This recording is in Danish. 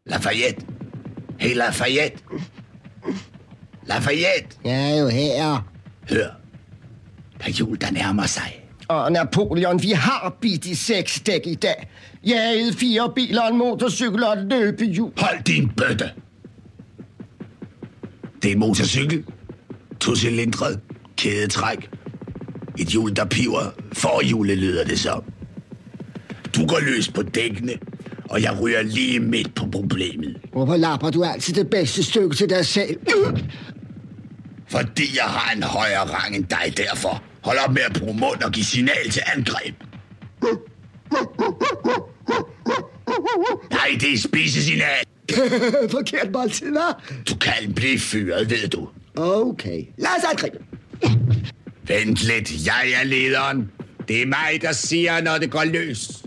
Lafayette. Hey, Lafayette. Lafayette. Jeg er jo her. Hør. Der er jul, der nærmer sig. Og Napoleon, vi har bidt i 6 dæk i dag. Jaget 4 biler, en motorcykel og et løbehjul. Hold din bøtte. Det er en motorcykel. 2-cylindret. Kædetræk. Et hjul, der piver. Forhjulet lyder det så. Du går løs på dækkene, og jeg ryger lige midt på problemet. Hvorfor lapper du altid det bedste stykke til dig selv? Fordi jeg har en højere rang end dig, derfor. Hold op med at bruge mund og give signal til angreb. Nej, det er spisesignal. Forkert måltid, hva'? Du kan blive fyret, ved du. Okay, lad os angribe. Vent lidt, jeg er lederen. Det er mig, der siger, når det går løs.